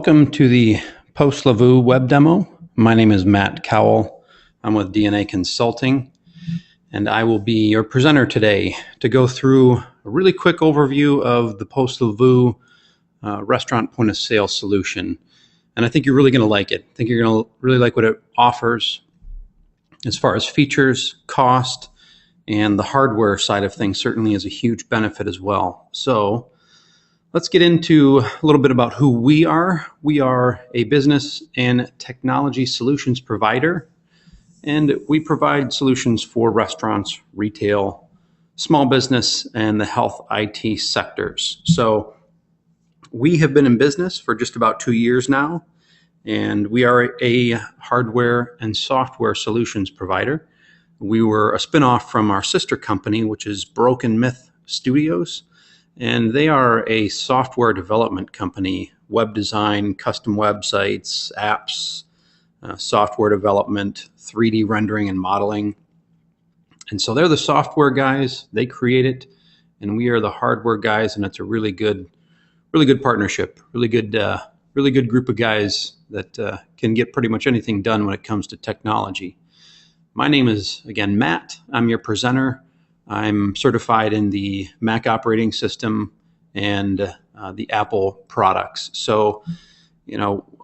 Welcome to the POS Lavu web demo. My name is Matt Cowell. I'm with DNA Consulting, and I will be your presenter today to go through a really quick overview of the POS Lavu restaurant point of sale solution. And I think you're really going to like it. I think you're going to really like what it offers as far as features, cost, and the hardware side of things certainly is a huge benefit as well. So let's get into a little bit about who we are. We are a business and technology solutions provider, and we provide solutions for restaurants, retail, small business, and the health IT sectors. So we have been in business for just about 2 years now, and we are a hardware and software solutions provider. We were a spinoff from our sister company, which is Broken Myth Studios. And they are a software development company, web design, custom websites, apps, software development, 3D rendering and modeling. And so they're the software guys, they create it, and we are the hardware guys, and it's a really good partnership, really good group of guys that can get pretty much anything done when it comes to technology. My name is, again, Matt. I'm your presenter. I'm certified in the Mac operating system and the Apple products. So,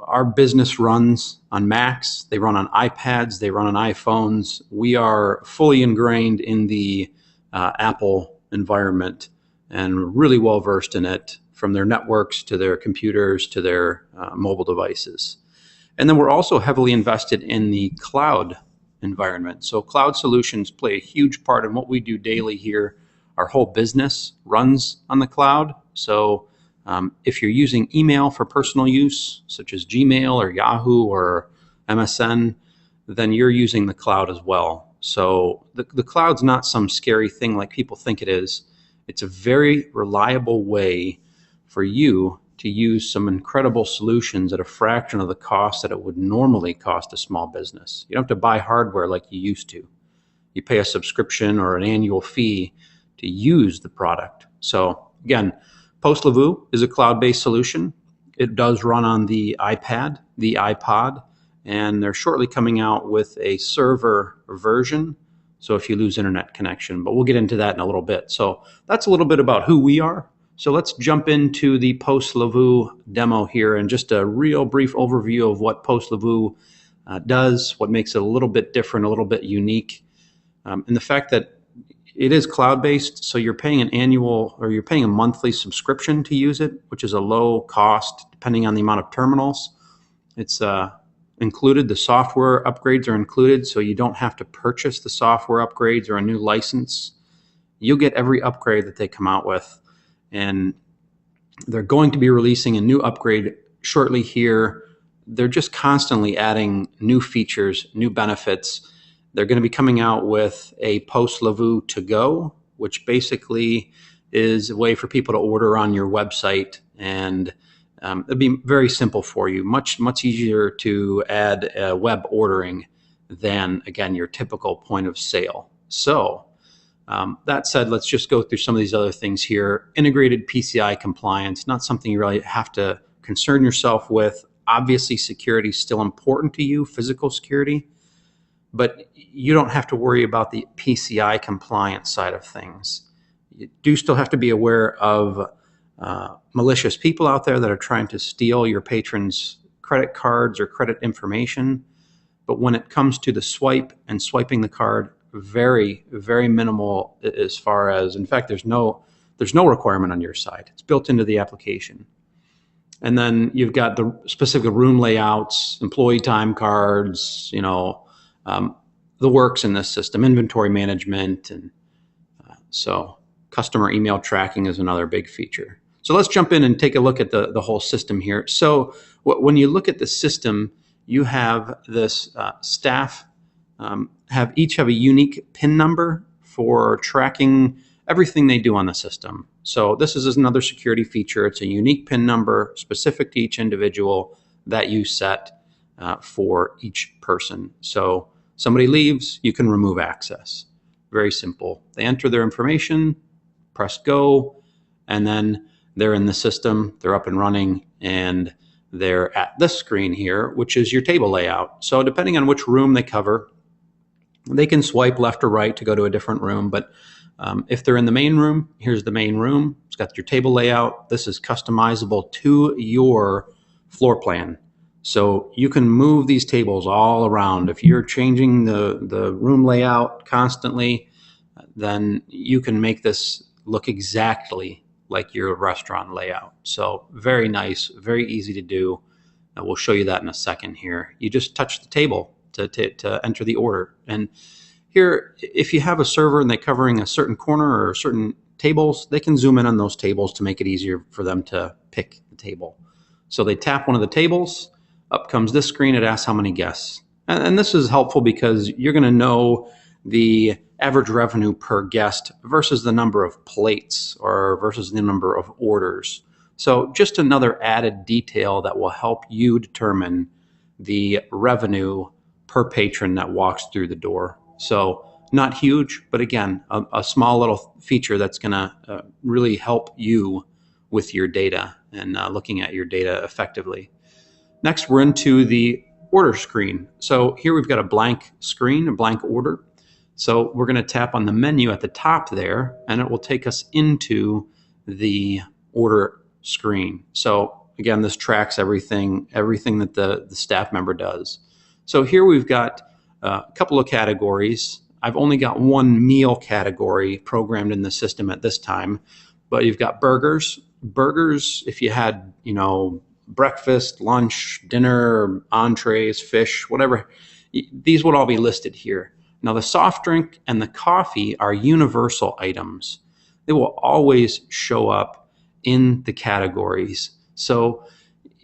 our business runs on Macs, they run on iPads, they run on iPhones. We are fully ingrained in the Apple environment and really well versed in it, from their networks to their computers to their mobile devices. And then we're also heavily invested in the cloud environment. So cloud solutions play a huge part in what we do daily here. Our whole business runs on the cloud. So if you're using email for personal use, such as Gmail or Yahoo or MSN, then you're using the cloud as well. So the cloud's not some scary thing like people think it is. It's a very reliable way for you to use some incredible solutions at a fraction of the cost that it would normally cost a small business. You don't have to buy hardware like you used to. You pay a subscription or an annual fee to use the product. So again, POS Lavu is a cloud-based solution. It does run on the iPad, the iPod, and they're shortly coming out with a server version. So if you lose internet connection, but we'll get into that in a little bit. So that's a little bit about who we are. So let's jump into the POS Lavu demo here, and just a real brief overview of what POS Lavu does, what makes it a little bit different, a little bit unique, and the fact that it is cloud-based. So you're paying a monthly subscription to use it, which is a low cost depending on the amount of terminals. It's included. The software upgrades are included, so you don't have to purchase the software upgrades or a new license. You'll get every upgrade that they come out with. And they're going to be releasing a new upgrade shortly here. They're just constantly adding new features, new benefits. They're going to be coming out with a POS Lavu to go, which basically is a way for people to order on your website. And it'll be very simple for you, much easier to add web ordering than, again, your typical point of sale. So that said, let's just go through some of these other things here. Integrated PCI compliance, not something you really have to concern yourself with. Obviously, security is still important to you, physical security, but you don't have to worry about the PCI compliance side of things. You do still have to be aware of malicious people out there that are trying to steal your patrons' credit cards or credit information. But when it comes to the swipe and swiping the card, very, very minimal, as far as, in fact, there's no requirement on your side. It's built into the application. And then you've got the specific room layouts, employee time cards, the works in this system, inventory management, and so customer email tracking is another big feature. So let's jump in and take a look at the whole system here. So when you look at the system, you have this staff each have a unique PIN number for tracking everything they do on the system. So this is another security feature. It's a unique PIN number specific to each individual that you set for each person. So somebody leaves, you can remove access. Very simple. They enter their information, press go, and then they're in the system, they're up and running, and they're at this screen here, which is your table layout. So depending on which room they cover, they can swipe left or right to go to a different room. But if they're in the main room, here's the main room. It's got your table layout. This is customizable to your floor plan. So you can move these tables all around. If you're changing the room layout constantly, then you can make this look exactly like your restaurant layout. So very nice, very easy to do. We'll show you that in a second here. You just touch the table to enter the order. And here, if you have a server and they're covering a certain corner or certain tables, they can zoom in on those tables to make it easier for them to pick the table. So they tap one of the tables, up comes this screen, it asks how many guests. And this is helpful because you're gonna know the average revenue per guest versus the number of plates or versus the number of orders. So just another added detail that will help you determine the revenue per patron that walks through the door. So not huge, but again, a small little feature that's gonna really help you with your data and looking at your data effectively. Next, we're into the order screen. So here we've got a blank screen, a blank order. So we're going to tap on the menu at the top there, and it will take us into the order screen. So again, this tracks everything that the staff member does. So here we've got a couple of categories. I've only got one meal category programmed in the system at this time, but you've got burgers. Burgers, if you had, breakfast, lunch, dinner, entrees, fish, whatever, these would all be listed here. Now, the soft drink and the coffee are universal items. They will always show up in the categories. So,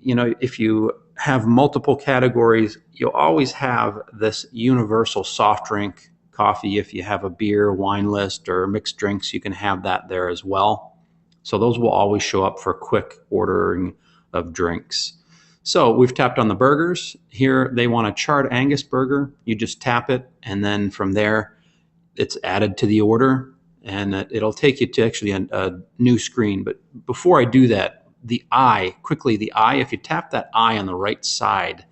if you have multiple categories, you'll always have this universal soft drink, coffee. If you have a beer, wine list, or mixed drinks, you can have that there as well. So those will always show up for quick ordering of drinks. So we've tapped on the burgers. Here they want a charred Angus burger. You just tap it, and then from there, it's added to the order, and it'll take you to actually a new screen. But before I do that, the eye, if you tap that eye on the right side,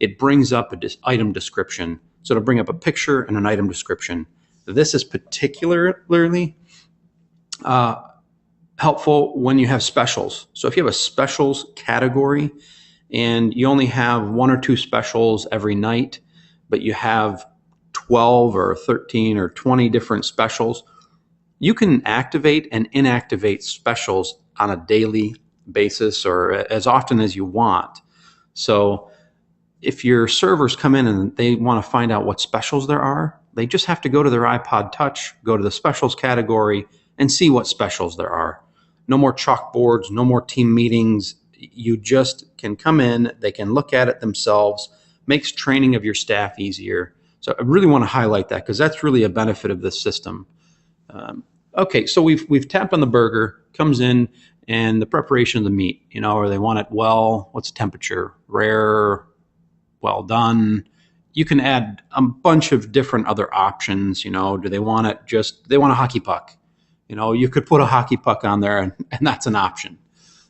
it brings up an item description. So it'll bring up a picture and an item description. This is particularly helpful when you have specials. So if you have a specials category and you only have 1 or 2 specials every night, but you have 12 or 13 or 20 different specials, you can activate and inactivate specials on a daily basis or as often as you want. So if your servers come in and they want to find out what specials there are, they just have to go to their iPod Touch, go to the specials category, and see what specials there are. No more chalkboards, no more team meetings. You just can come in, they can look at it themselves, makes training of your staff easier. So I really want to highlight that because that's really a benefit of this system. Okay, so we've tapped on the burger, comes in, and the preparation of the meat, or they want it well, what's the temperature, rare, well done. You can add a bunch of different other options. Do they want it they want a hockey puck? You could put a hockey puck on there and that's an option.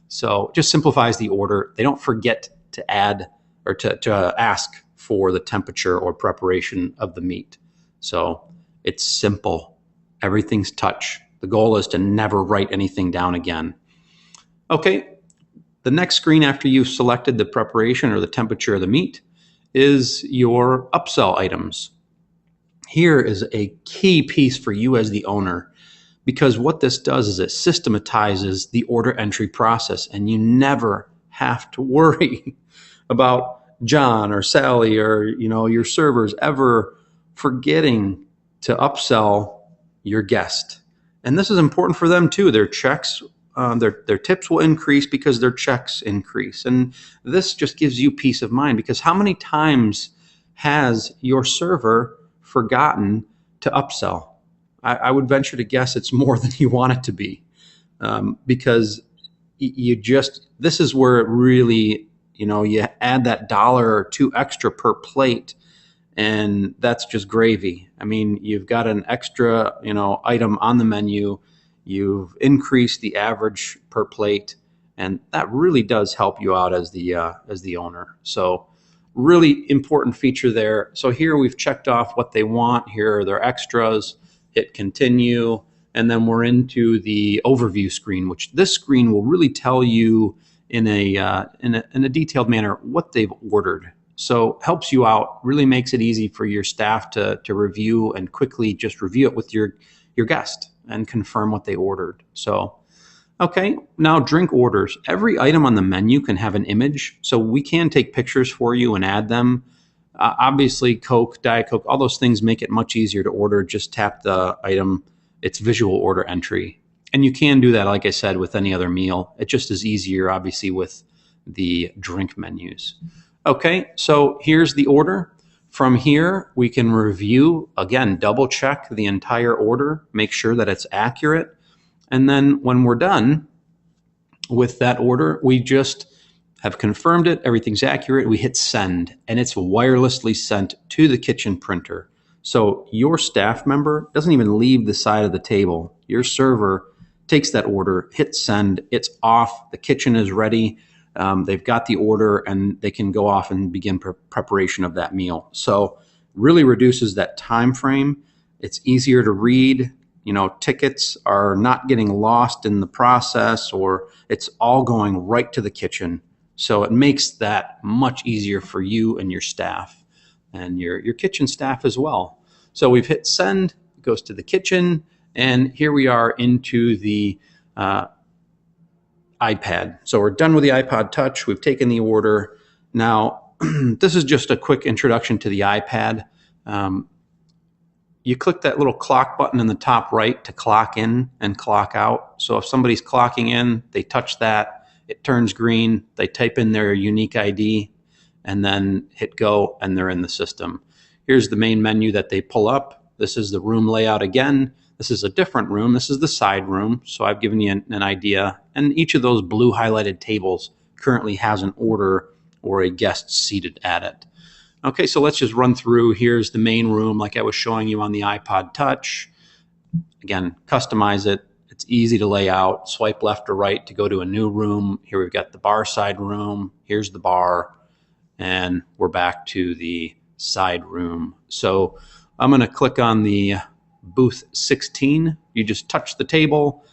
So just simplifies the order. They don't forget to add or to ask for the temperature or preparation of the meat. So it's simple. Everything's touch. The goal is to never write anything down again. Okay, the next screen after you've selected the preparation or the temperature of the meat is your upsell items. Here is a key piece for you as the owner, because what this does is it systematizes the order entry process, and you never have to worry about John or Sally or your servers ever forgetting to upsell your guest. And this is important for them too. Their checks, their tips will increase because their checks increase. And this just gives you peace of mind, because how many times has your server forgotten to upsell? I would venture to guess it's more than you want it to be, because this is where it really, you add that $1 or $2 extra per plate, and that's just gravy. I mean, you've got an extra, item on the menu, you've increased the average per plate, and that really does help you out as the owner. So really important feature there. So here we've checked off what they want. Here are their extras. Hit continue, and then we're into the overview screen, which this screen will really tell you in a detailed manner what they've ordered. So helps you out, really makes it easy for your staff to review and quickly just review it with your guest and confirm what they ordered. So okay, now drink orders. Every item on the menu can have an image, so we can take pictures for you and add them. Obviously, Coke, Diet Coke, all those things make it much easier to order. Just tap the item, it's visual order entry. And you can do that, like I said, with any other meal. It just is easier, obviously, with the drink menus. Okay, so here's the order. From here, we can review, again, double check the entire order, make sure that it's accurate. And then when we're done with that order, we just have confirmed it, everything's accurate, we hit send, and it's wirelessly sent to the kitchen printer. So your staff member doesn't even leave the side of the table. Your server takes that order, hits send, it's off, the kitchen is ready, they've got the order, and they can go off and begin preparation of that meal. So really reduces that time frame. It's easier to read. You know, tickets are not getting lost in the process, or it's all going right to the kitchen. So it makes that much easier for you and your staff and your kitchen staff as well. So we've hit send, it goes to the kitchen, and here we are into the iPad. So we're done with the iPod Touch. We've taken the order. Now, this is just a quick introduction to the iPad. You click that little clock button in the top right to clock in and clock out. So if somebody's clocking in, they touch that, it turns green, they type in their unique ID, and then hit go, and they're in the system. Here's the main menu that they pull up. This is the room layout again. This is a different room. This is the side room. So I've given you an idea. And each of those blue highlighted tables currently has an order or a guest seated at it. Okay, so let's just run through. Here's the main room like I was showing you on the iPod Touch. Again, customize it. It's easy to lay out. Swipe left or right to go to a new room. Here we've got the bar side room. Here's the bar. And we're back to the side room. So I'm going to click on the booth 16. You just touch the table.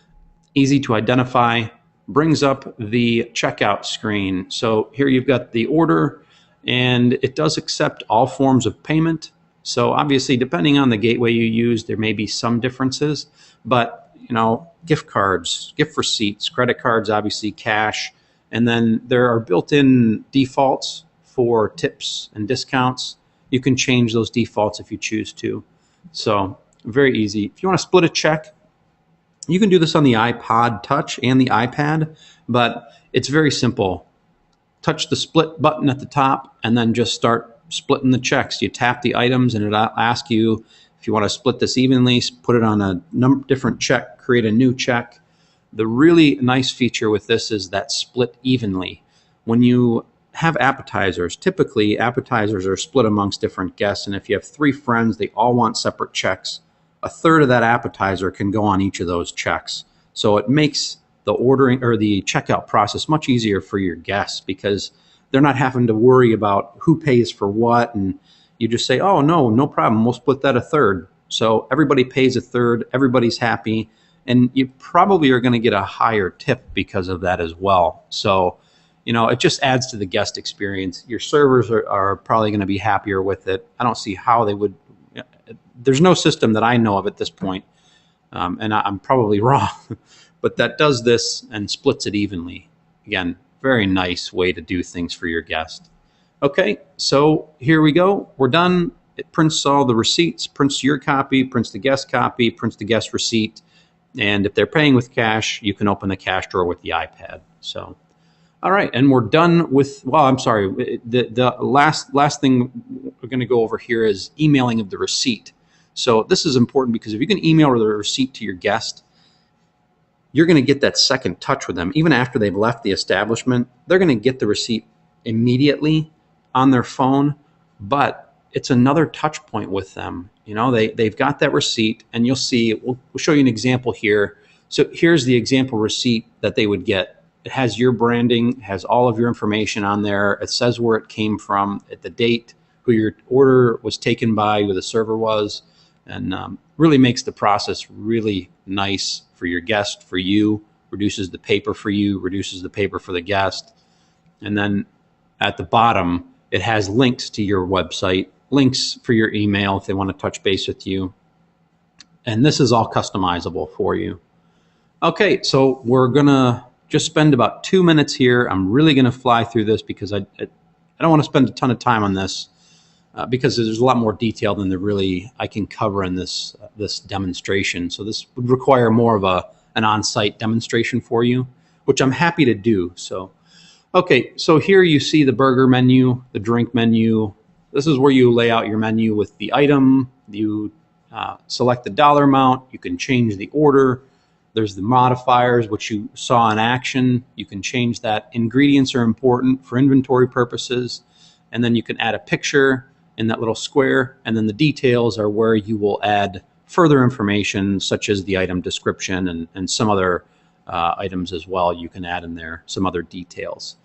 Easy to identify. Brings up the checkout screen. So here you've got the order, and it does accept all forms of payment. So obviously, depending on the gateway you use, there may be some differences, but you know, gift cards, gift receipts, credit cards, obviously cash, and then there are built-in defaults for tips and discounts. You can change those defaults if you choose to. So very easy. If you want to split a check, you can do this on the iPod Touch and the iPad, but it's very simple. Touch the split button at the top and then just start splitting the checks. You tap the items and it'll ask you if you want to split this evenly, put it on a different check, create a new check. The really nice feature with this is that split evenly. When you have appetizers, typically appetizers are split amongst different guests, and if you have 3 friends, they all want separate checks. A third of that appetizer can go on each of those checks. So it makes the ordering or the checkout process much easier for your guests because they're not having to worry about who pays for what, and you just say, oh, no problem, we'll split that a third. So everybody pays a third, everybody's happy, and you probably are going to get a higher tip because of that as well. So, you know, it just adds to the guest experience. Your servers are probably going to be happier with it. I don't see how they would. There's no system that I know of at this point, and I'm probably wrong, but that does this and splits it evenly. Again, very nice way to do things for your guest. Okay, so here we go. We're done. It prints all the receipts, prints your copy, prints the guest copy, prints the guest receipt. And if they're paying with cash, you can open the cash drawer with the iPad. So, all right, and we're done with, well, I'm sorry, the last thing we're going to go over here is emailing of the receipt. So this is important because if you can email the receipt to your guest, you're going to get that second touch with them. Even after they've left the establishment, they're going to get the receipt immediately on their phone, but it's another touch point with them. You know, they've got that receipt, and you'll see, we'll show you an example here. So here's the example receipt that they would get. It has your branding, has all of your information on there. It says where it came from, at the date, who your order was taken by, who the server was, and really makes the process really nice for your guest, for you, reduces the paper for you, reduces the paper for the guest. And then at the bottom, it has links to your website, links for your email if they want to touch base with you. And this is all customizable for you. Okay, so we're gonna just spend about 2 minutes here. I'm really gonna fly through this because I don't want to spend a ton of time on this because there's a lot more detail than I can cover in this demonstration. So this would require more of an on-site demonstration for you, which I'm happy to do. So, okay, so here you see the burger menu, the drink menu. This is where you lay out your menu with the item. You select the dollar amount. You can change the order. There's the modifiers, which you saw in action. You can change that. Ingredients are important for inventory purposes. And then you can add a picture in that little square. And then the details are where you will add further information, such as the item description and some other items as well. You can add in there some other details.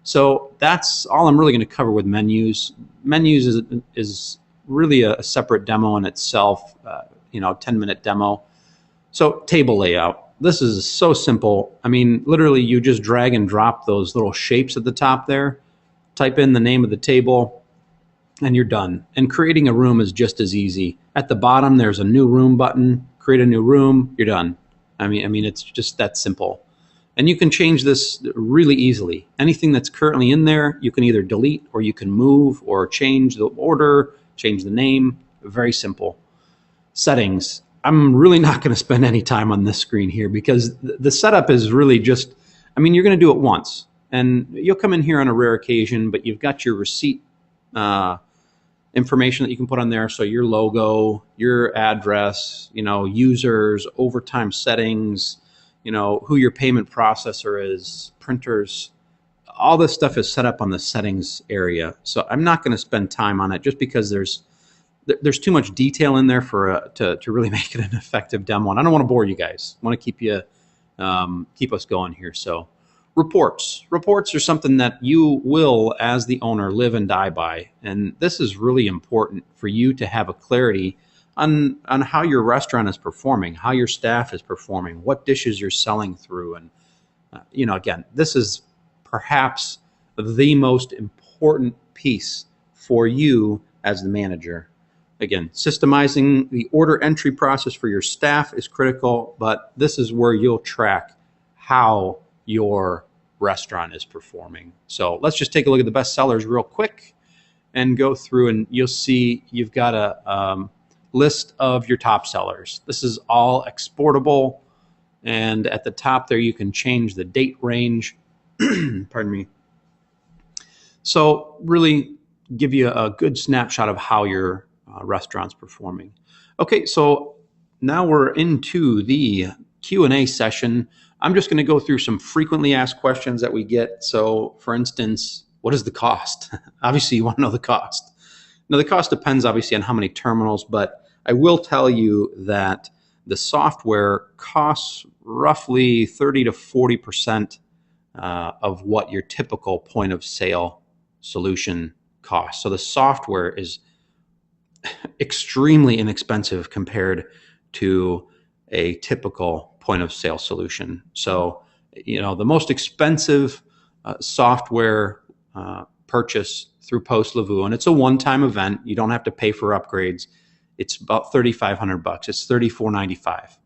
So that's all I'm really going to cover with menus. Menus is really a separate demo in itself, 10-minute demo. So table layout. This is so simple. I mean, literally you just drag and drop those little shapes at the top there, type in the name of the table, and you're done. And creating a room is just as easy. At the bottom, there's a new room button. Create a new room, you're done. I mean, it's just that simple. And you can change this really easily. Anything that's currently in there, you can either delete or you can move or change the order, change the name. Very simple. Settings. I'm really not going to spend any time on this screen here because the setup is really just, you're going to do it once. And you'll come in here on a rare occasion, but you've got your receipt information that you can put on there. So your logo, your address, users, overtime settings, who your payment processor is, printers, all this stuff is set up on the settings area. So I'm not going to spend time on it just because there's too much detail in there for to really make it an effective demo. And I don't want to bore you guys. I want to keep us going here. So reports are something that you will, as the owner, live and die by. And this is really important for you to have a clarity on how your restaurant is performing, how your staff is performing, what dishes you're selling through. And, again, this is perhaps the most important piece for you as the manager. Again, systemizing the order entry process for your staff is critical, but this is where you'll track how your restaurant is performing. So let's just take a look at the best sellers real quick and go through, and you'll see you've got a list of your top sellers. This is all exportable, and at the top there you can change the date range. Pardon me. So really give you a good snapshot of how your restaurant's performing. Okay, so now we're into the Q&A session. I'm just going to go through some frequently asked questions that we get. So for instance, what is the cost? Obviously you want to know the cost. Now the cost depends obviously on how many terminals, but I will tell you that the software costs roughly 30 to 40% of what your typical point of sale solution costs. So the software is extremely inexpensive compared to a typical point of sale solution. So, the most expensive software purchase through POS Lavu, and it's a one-time event. You don't have to pay for upgrades. It's about $3,500. It's $3,495,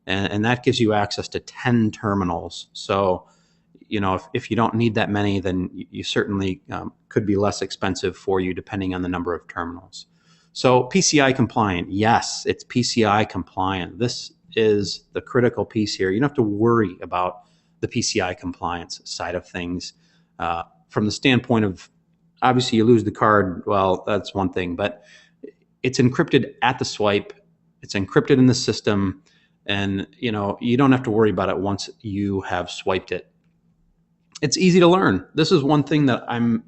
and that gives you access to 10 terminals. So, if you don't need that many, then you certainly could be less expensive for you depending on the number of terminals. So PCI compliant, yes, it's PCI compliant. This is the critical piece here. You don't have to worry about the PCI compliance side of things. From the standpoint of, obviously you lose the card, well, that's one thing, but it's encrypted at the swipe, it's encrypted in the system, and you don't have to worry about it once you have swiped it. It's easy to learn. This is one thing that I'm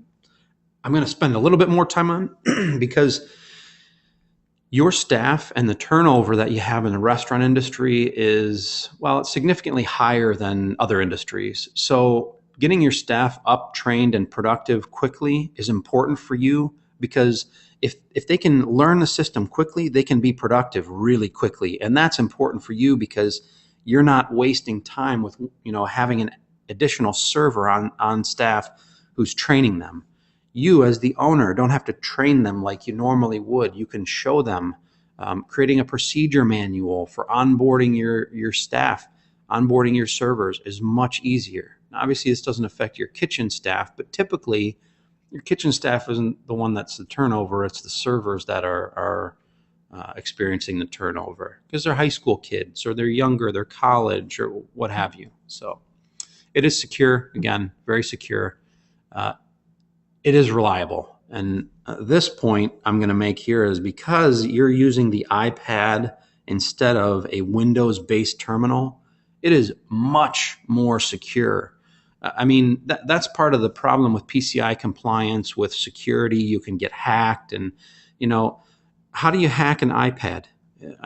going to spend a little bit more time on because your staff and the turnover that you have in the restaurant industry is, well, it's significantly higher than other industries. So getting your staff up, trained, and productive quickly is important for you, because if they can learn the system quickly, they can be productive really quickly. And that's important for you because you're not wasting time with, having an additional server on staff who's training them. You, as the owner, don't have to train them like you normally would. You can show them. Creating a procedure manual for onboarding your staff, onboarding your servers is much easier. Now, obviously, this doesn't affect your kitchen staff, but typically your kitchen staff isn't the one that's the turnover. It's the servers that are experiencing the turnover, because they're high school kids, or they're younger, they're college, or what have you. So it is secure, again, very secure. It is reliable. And this point I'm going to make here is because you're using the iPad instead of a Windows-based terminal, it is much more secure. I mean, that's part of the problem with PCI compliance, with security. You can get hacked, and how do you hack an iPad?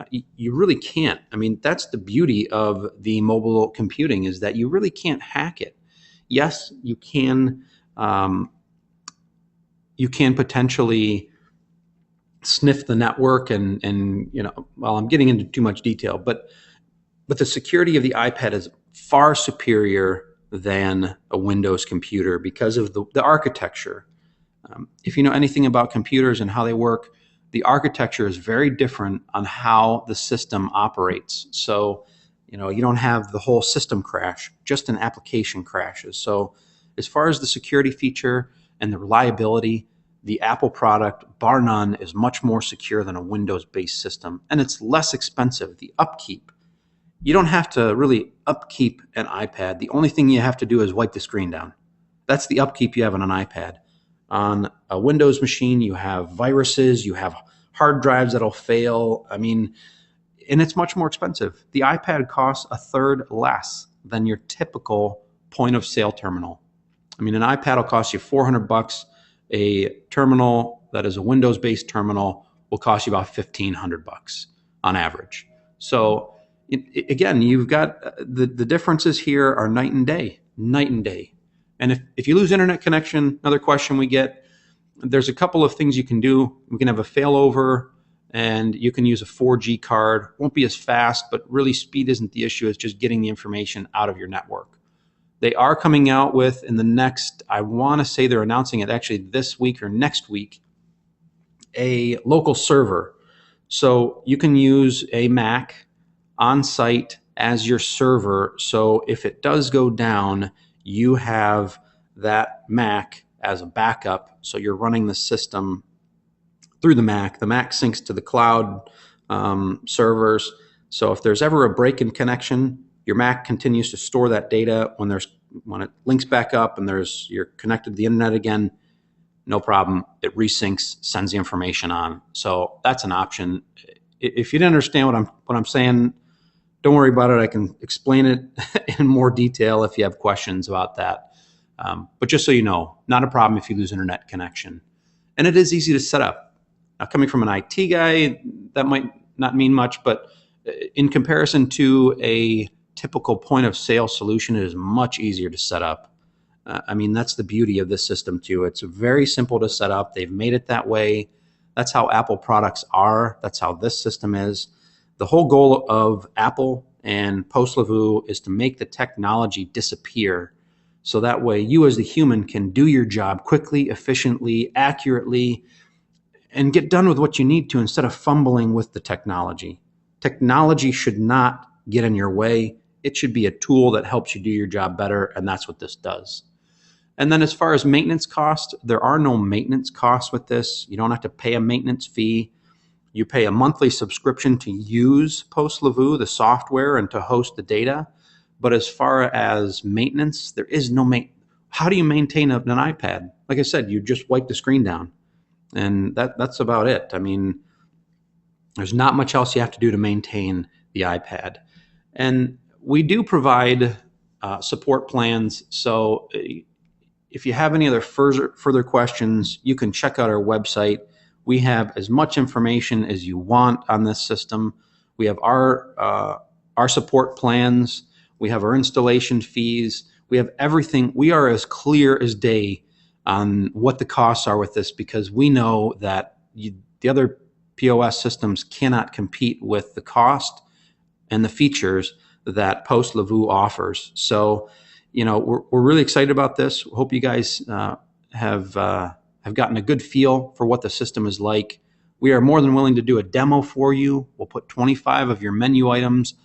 You really can't. I mean, that's the beauty of the mobile computing, is that you really can't hack it. Yes, you can. You can potentially sniff the network, and well, I'm getting into too much detail, but the security of the iPad is far superior than a Windows computer because of the architecture. If you know anything about computers and how they work, the architecture is very different on how the system operates. So, you don't have the whole system crash, just an application crashes. So as far as the security feature and the reliability, the Apple product, bar none, is much more secure than a Windows-based system, and it's less expensive. The upkeep, you don't have to really upkeep an iPad. The only thing you have to do is wipe the screen down. That's the upkeep you have on an iPad. On a Windows machine, you have viruses, you have hard drives that'll fail. I mean, and it's much more expensive. The iPad costs a third less than your typical point of sale terminal. I mean, an iPad will cost you $400. A terminal that is a Windows-based terminal will cost you about $1,500 on average. So again, you've got the differences here are night and day. And if you lose internet connection, another question we get, there's a couple of things you can do. We can have a failover, and you can use a 4G card. Won't be as fast, but really speed isn't the issue. It's just getting the information out of your network. They are coming out with, in the next, I want to say they're announcing it actually this week or next week, a local server. So you can use a Mac on site as your server. So if it does go down, you have that Mac as a backup. So you're running the system through the Mac. The Mac syncs to the cloud servers. So if there's ever a break in connection, your Mac continues to store that data. When it links back up and you're connected to the internet again, no problem. It resyncs, sends the information on. So that's an option. If you didn't understand what I'm saying, don't worry about it. I can explain it in more detail if you have questions about that. But just so you know, not a problem if you lose internet connection. And it is easy to set up. Now, coming from an IT guy, that might not mean much, but in comparison to a typical point of sale solution, it is much easier to set up. I mean, that's the beauty of this system too. It's very simple to set up. They've made it that way. That's how Apple products are. That's how this system is. The whole goal of Apple and POS Lavu is to make the technology disappear. So that way you as the human can do your job quickly, efficiently, accurately, and get done with what you need to instead of fumbling with the technology. Technology should not get in your way. It should be a tool that helps you do your job better, and that's what this does. And then as far as maintenance costs, there are no maintenance costs with this. You don't have to pay a maintenance fee. You pay a monthly subscription to use POS Lavu, the software, and to host the data. But as far as maintenance, there is no maintenance. How do you maintain an iPad? Like I said, you just wipe the screen down, and that's about it. I mean, there's not much else you have to do to maintain the iPad. And we do provide support plans. So if you have any other further questions, you can check out our website. We have as much information as you want on this system. We have our support plans. We have our installation fees. We have everything. We are as clear as day on what the costs are with this, because we know that the other POS systems cannot compete with the cost and the features that POS Lavu offers. So, we're really excited about this. Hope you guys have gotten a good feel for what the system is like. We are more than willing to do a demo for you. We'll put 25 of your menu items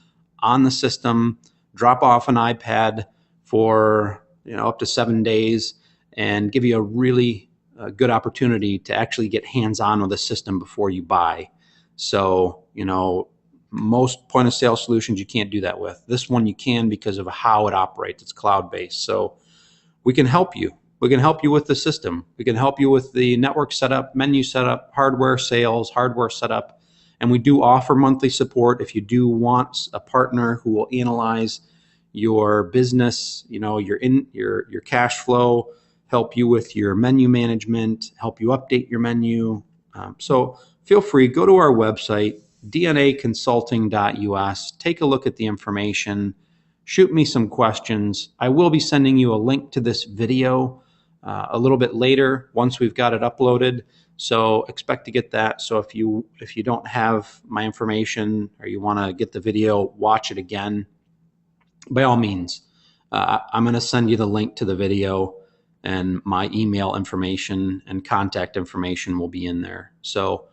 on the system, drop off an iPad for up to 7 days, and give you a really good opportunity to actually get hands-on with the system before you buy. So, most point of sale solutions you can't do that with. This one you can, because of how it operates. It's cloud-based. So we can help you. We can help you with the system. We can help you with the network setup, menu setup, hardware sales, hardware setup. And we do offer monthly support if you do want a partner who will analyze your business, your cash flow, help you with your menu management, help you update your menu. So feel free, go to our website, dnaconsulting.us. Take a look at the information. Shoot me some questions. I will be sending you a link to this video a little bit later once we've got it uploaded. So expect to get that. So if you don't have my information, or you want to get the video, watch it again, by all means, I'm going to send you the link to the video, and my email information and contact information will be in there. So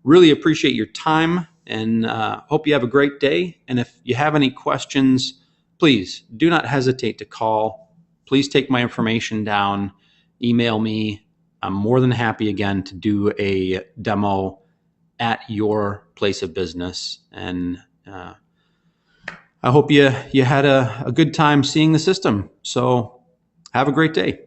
really appreciate your time, and hope you have a great day. And if you have any questions, please do not hesitate to call. Please take my information down, email me. I'm more than happy, again, to do a demo at your place of business. And I hope you had a good time seeing the system. So have a great day.